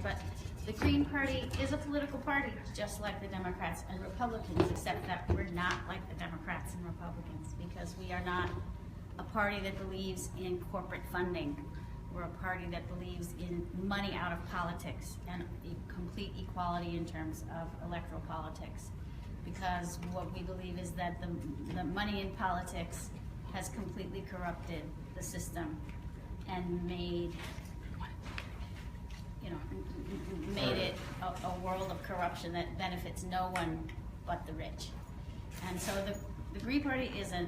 But the Green Party is a political party, just like the Democrats and Republicans, except that we're not like the Democrats and Republicans, because we are not a party that believes in corporate funding. We're a party that believes in money out of politics and complete equality in terms of electoral politics. Because what we believe is that the money in politics has completely corrupted the system and made it a world of corruption that benefits no one but the rich. And so the Green Party is a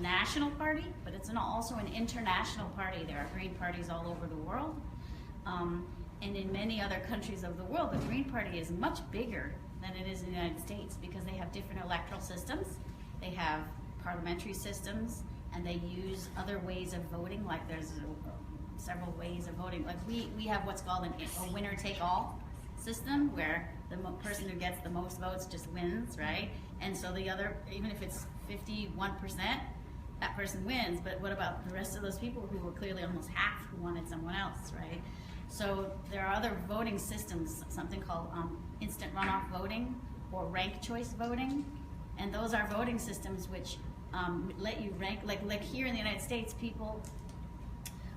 national party, but it's also an international party. There are Green parties all over the world. And in many other countries of the world, the Green Party is much bigger than it is in the United States, because they have different electoral systems, they have parliamentary systems, and they use other ways of voting, like there's several ways of voting. Like we have what's called a winner-take-all system, where the person who gets the most votes just wins, right? And so the other, even if it's 51%, that person wins, but what about the rest of those people who were clearly almost half who wanted someone else, right? So there are other voting systems, something called instant runoff voting or ranked choice voting, and those are voting systems which let you rank, like here in the United States, people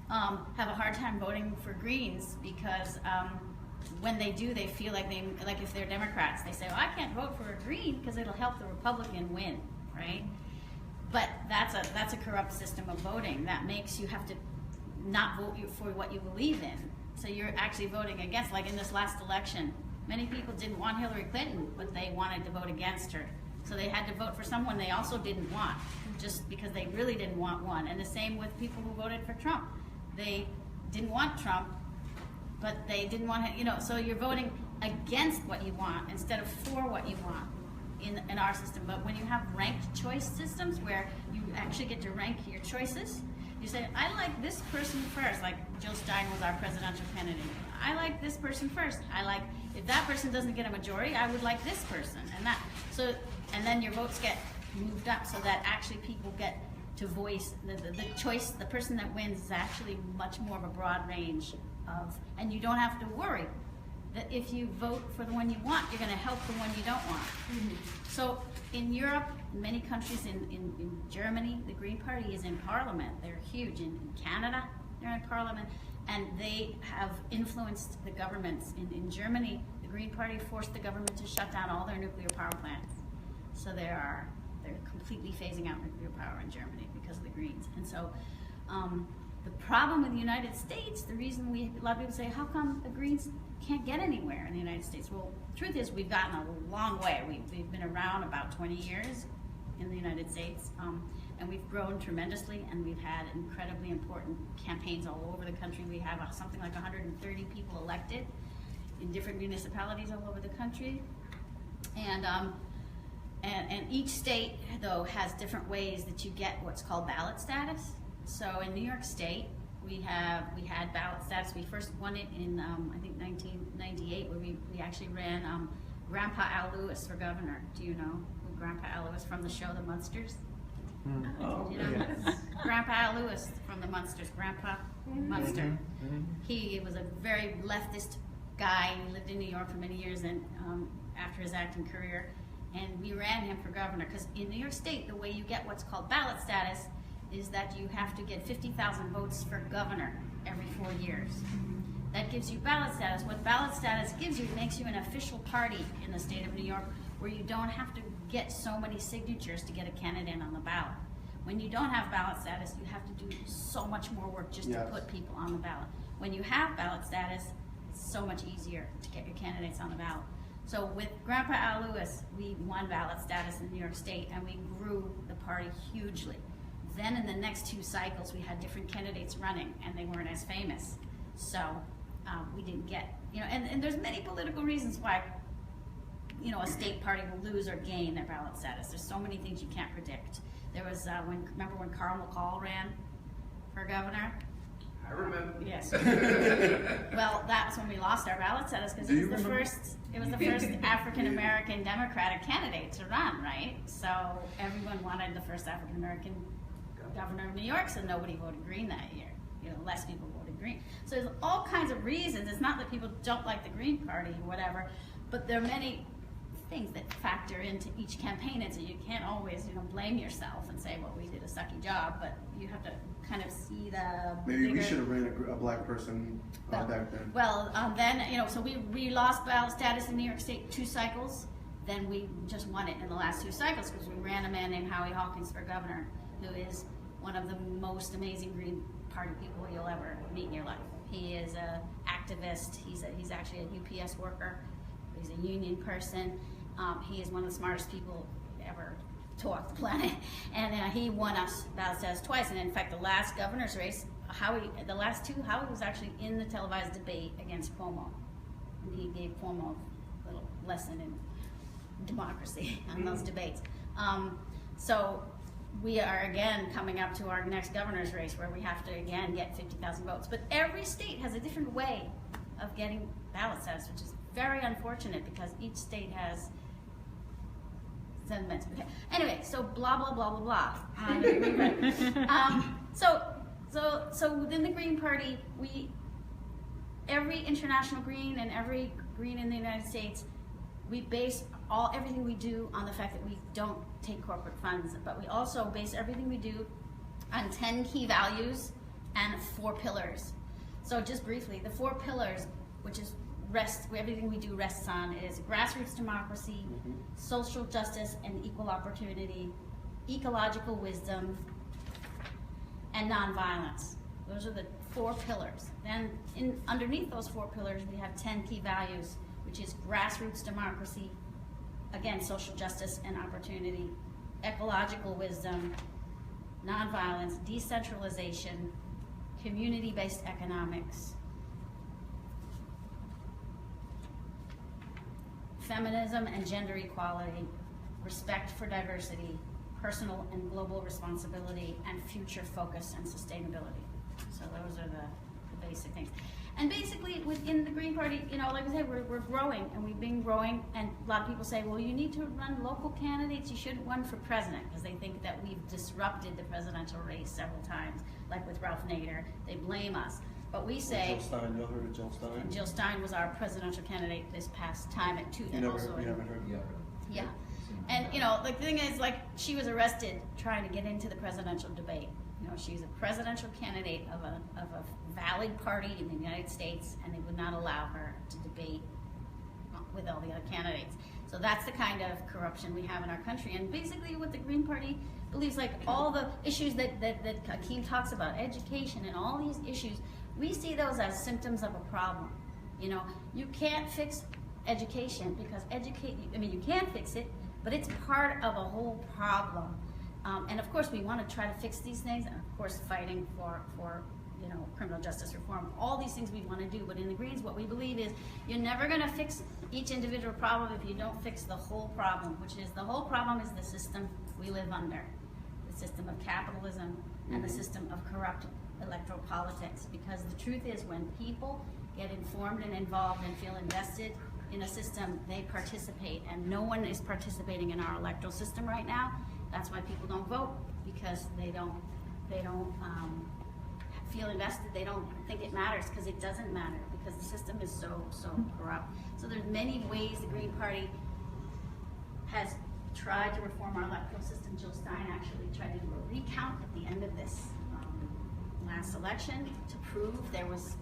have a hard time voting for Greens because when they do, they feel like if they're Democrats, they say, well, I can't vote for a Green because it'll help the Republican win, right? But that's a corrupt system of voting. That makes you have to not vote for what you believe in. So you're actually voting against, like in this last election, many people didn't want Hillary Clinton, but they wanted to vote against her. So they had to vote for someone they also didn't want, just because they really didn't want one. And the same with people who voted for Trump. They didn't want Trump, but they didn't want him, so you're voting against what you want instead of for what you want in our system. But when you have ranked choice systems where you actually get to rank your choices, you say, I like this person first, like Jill Stein was our presidential candidate. I like this person first. If that person doesn't get a majority, I would like this person. And then your votes get moved up so that actually people get to voice the choice. The person that wins is actually much more of a broad range of, and you don't have to worry that if you vote for the one you want, you're going to help the one you don't want. Mm-hmm. So in Europe, many countries, in Germany, the Green Party is in parliament. They're huge. In Canada, they're in parliament, and they have influenced the governments. In Germany, the Green Party forced the government to shut down all their nuclear power plants. So they're completely phasing out nuclear power in Germany because of the Greens. And so the problem with the United States, the reason a lot of people say, how come the Greens can't get anywhere in the United States? Well, the truth is we've gotten a long way. We've been around about 20 years in the United States, and we've grown tremendously, and we've had incredibly important campaigns all over the country. We have something like 130 people elected in different municipalities all over the country. And each state, though, has different ways that you get what's called ballot status. So in New York State, we had ballot status. We first won it in, I think, 1998, where we actually ran Grandpa Al Lewis for governor. Do you know who Grandpa Al Lewis from the show The Munsters? Oh, you know? Yes. Grandpa Al Lewis from the Munsters, Grandpa Munster. Mm-hmm. He was a very leftist guy. He lived in New York for many years, and after his acting career, and we ran him for governor, because in New York State, the way you get what's called ballot status is that you have to get 50,000 votes for governor every 4 years. That gives you ballot status. What ballot status gives you, it makes you an official party in the state of New York, where you don't have to get so many signatures to get a candidate on the ballot. When you don't have ballot status, you have to do so much more work just to put people on the ballot. When you have ballot status, it's so much easier to get your candidates on the ballot. So with Grandpa Al Lewis, we won ballot status in New York State, and we grew the party hugely. Then in the next 2 cycles, we had different candidates running, and they weren't as famous. So we didn't get, and there's many political reasons why, a state party will lose or gain their ballot status. There's so many things you can't predict. There was, remember when Carl McCall ran for governor? I remember. Yes. Well, that's when we lost our ballot status, because it was the first African American Democratic candidate to run, right? So everyone wanted the first African American governor of New York, so nobody voted Green that year. Less people voted Green. So there's all kinds of reasons. It's not that people don't like the Green Party or whatever, but there are many things that factor into each campaign, and so you can't always, blame yourself and say, well, we did a sucky job, but you have to kind of see the Maybe we bigger- should have ran a black person back then. Well, then, so we lost ballot status in New York State 2 cycles. Then we just won it in the last 2 cycles because we ran a man named Howie Hawkins for governor, who is one of the most amazing Green Party people you'll ever meet in your life. He is an activist. He's actually a UPS worker. He's a union person. He is one of the smartest people ever to walk the planet. And he won us ballot status twice. And in fact, the last governor's race, Howie was actually in the televised debate against Cuomo. And he gave Cuomo a little lesson in democracy on those debates. So we are again coming up to our next governor's race where we have to again get 50,000 votes. But every state has a different way of getting ballot status, which is very unfortunate because each state has sentiments. Okay. Anyway, so blah blah blah blah blah. So within the Green Party, every international Green and every Green in the United States, we base everything we do on the fact that we don't take corporate funds, but we also base everything we do on 10 key values and 4 pillars. So just briefly, the 4 pillars, which is everything we do rests on, is grassroots democracy, social justice and equal opportunity, ecological wisdom, and nonviolence. Those are the 4 pillars. Then underneath those 4 pillars, we have 10 key values, which is grassroots democracy, again, social justice and opportunity, ecological wisdom, nonviolence, decentralization, community-based economics, feminism and gender equality, respect for diversity, personal and global responsibility, and future focus and sustainability. So those are the basic things. And basically, within the Green Party, like I said, we're growing, and we've been growing, and a lot of people say, well, you need to run local candidates, you shouldn't run for president, because they think that we've disrupted the presidential race several times, like with Ralph Nader. They blame us. But we say... Jill Stein, you heard of Jill Stein? Jill Stein was our presidential candidate this past time at 2. You haven't heard? Yeah. And, the thing is, she was arrested trying to get into the presidential debate. She's a presidential candidate of a valid party in the United States, and they would not allow her to debate with all the other candidates. So that's the kind of corruption we have in our country. And basically what the Green Party believes, all the issues that Hakeem talks about, education and all these issues, we see those as symptoms of a problem. You can't fix education because you can fix it, but it's part of a whole problem. And of course, we want to try to fix these things, and of course, fighting for criminal justice reform. All these things we want to do, but in the Greens, what we believe is you're never going to fix each individual problem if you don't fix the whole problem, which is the whole problem is the system we live under, the system of capitalism and the system of corrupt electoral politics. Because the truth is, when people get informed and involved and feel invested in a system, they participate, and no one is participating in our electoral system right now. That's why people don't vote, because they don't feel invested. They don't think it matters, because it doesn't matter, because the system is so corrupt. So there's many ways the Green Party has tried to reform our electoral system. Jill Stein actually tried to do a recount at the end of this last election to prove there was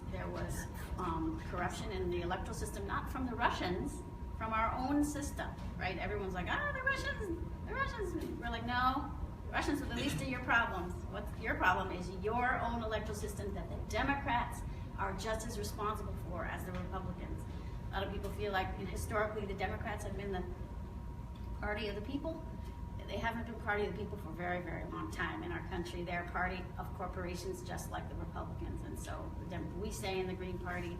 corruption in the electoral system, not from the Russians, from our own system, right? Everyone's like, the Russians. We're like, no, the Russians are the least of your problems. What your problem is your own electoral system that the Democrats are just as responsible for as the Republicans. A lot of people feel like historically the Democrats have been the party of the people. They haven't been party of the people for a very, very long time in our country. They're a party of corporations just like the Republicans. And so we say in the Green Party,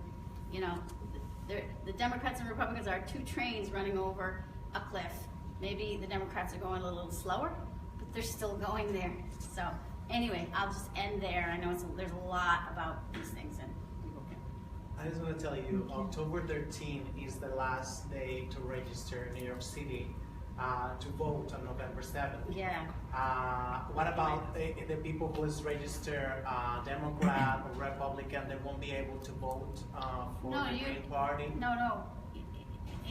the Democrats and Republicans are 2 trains running over a cliff. Maybe the Democrats are going a little slower, but they're still going there. So anyway, I'll just end there. I know there's a lot about these things, and people can. I just want to tell you, October 13 is the last day to register in New York City to vote on November 7th. Yeah. What about the people who is registered Democrat or Republican, they won't be able to vote for the Green Party? No.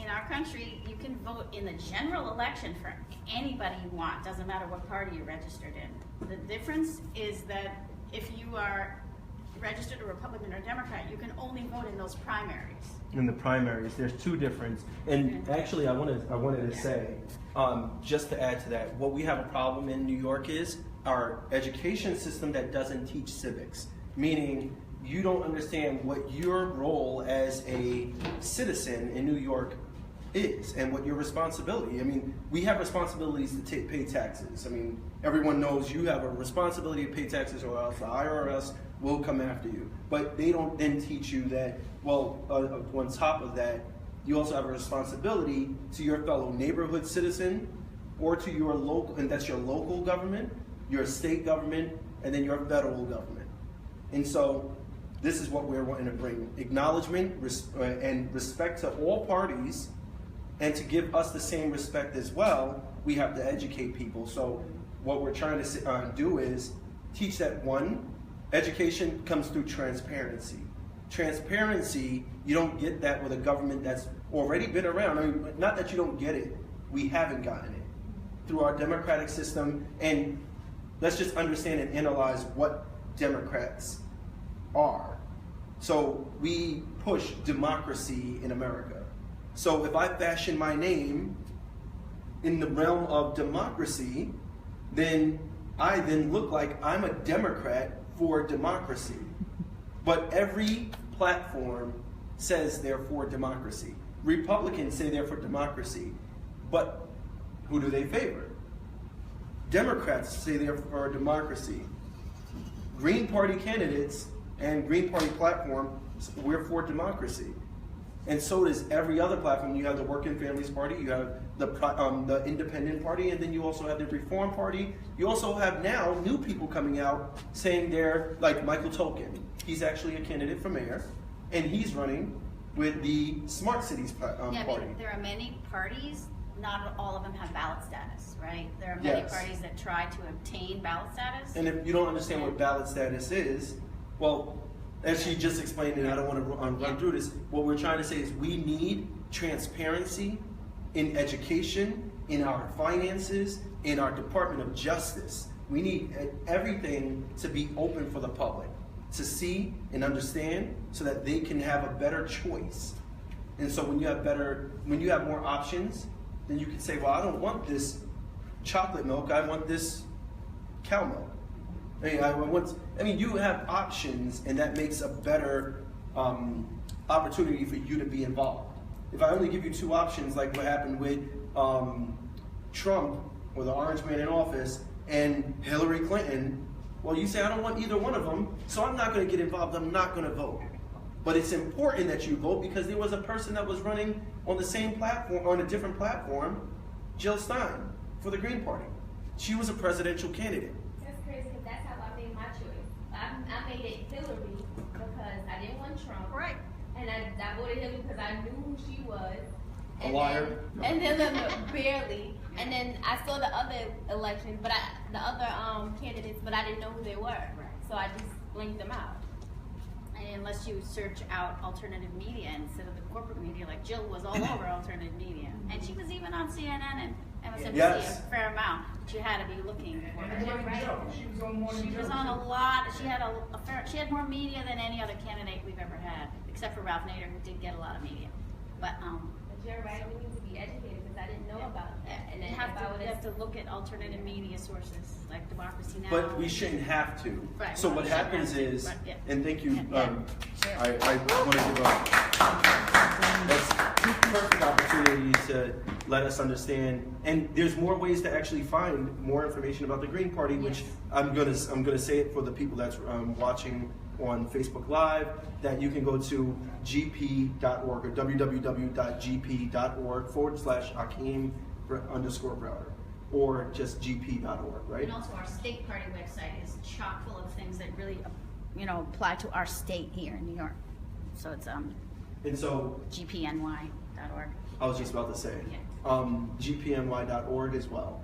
In our country, you can vote in the general election for anybody you want. Doesn't matter what party you're registered in. The difference is that if you are registered a Republican or Democrat, you can only vote in those primaries. In the primaries, there's two difference. And actually, I wanted to say, just to add to that, what we have a problem in New York is our education system that doesn't teach civics, meaning you don't understand what your role as a citizen in New York is and what your responsibility. I mean, we have responsibilities to pay taxes. I mean, everyone knows you have a responsibility to pay taxes or else the IRS will come after you. But they don't then teach you that, well, on top of that, you also have a responsibility to your fellow neighborhood citizen or to your local, and that's your local government, your state government, and then your federal government. And so this is what we're wanting to bring: acknowledgement and respect to all parties. And to give us the same respect as well, we have to educate people. So what we're trying to do is teach that, one, education comes through transparency. Transparency, you don't get that with a government that's already been around. I mean, not that you don't get it, we haven't gotten it through our democratic system. And let's just understand and analyze what Democrats are. So we push democracy in America. So if I fashion my name in the realm of democracy, then I then look like I'm a Democrat for democracy. But every platform says they're for democracy. Republicans say they're for democracy. But who do they favor? Democrats say they're for democracy. Green Party candidates and Green Party platform, we're for democracy. And so does every other platform. You have the Working Families Party, you have the Independent Party, and then you also have the Reform Party. You also have now new people coming out saying they're, like Michael Tolkien. He's actually a candidate for mayor, and he's running with the Smart Cities Party. But there are many parties, not all of them have ballot status, right? There are many parties that try to obtain ballot status. And if you don't understand what ballot status is, well, as she just explained, and I don't want to run through this, what we're trying to say is we need transparency in education, in our finances, in our Department of Justice. We need everything to be open for the public to see and understand so that they can have a better choice. And so when you have more options, then you can say, well, I don't want this chocolate milk, I want this cow milk. I mean, you have options, and that makes a better opportunity for you to be involved. If I only give you two options, like what happened with Trump, or the orange man in office, and Hillary Clinton, well, you say, I don't want either one of them, so I'm not going to get involved, I'm not going to vote. But it's important that you vote because there was a person that was running on the same platform, on a different platform, Jill Stein, for the Green Party. She was a presidential candidate. That's crazy because that's how I made my choice. I made it Hillary because I didn't want Trump. Right. And I voted Hillary because I knew who she was. A liar. And then barely. And then I saw the other election, but the other candidates, but I didn't know who they were. Right. So I just blinked them out. And unless you search out alternative media instead of the corporate media, like Jill was all over alternative media. And she was even on CNN and MSNBC a fair amount. But you had to be looking for her. She was on more She was on a lot. She had more media than any other candidate we've ever had, except for Ralph Nader, who did get a lot of media. But you're right. We need to be educated because I didn't know about that. And then you have to look at alternative media sources like Democracy Now! But we shouldn't have to. Right. So what We happens shouldn't have is, to. Right, yeah. and thank you, Sure. I want to give that's perfect opportunity to let us understand. And there's more ways to actually find more information about the Green Party, which I'm gonna say it for the people that's watching on Facebook Live, that you can go to gp.org or www.gp.org/Akeem_Browder or just gp.org, right? And also our state party website is chock full of things that really, apply to our state here in New York. So it's And so GPNY.org. I was just about to say, Yeah. gpny.org as well.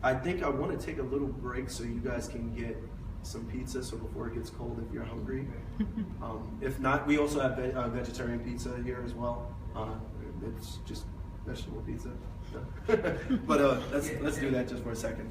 I think I want to take a little break so you guys can get some pizza, so before it gets cold if you're hungry. If not, we also have vegetarian pizza here as well. It's just vegetable pizza. But let's do that just for a second.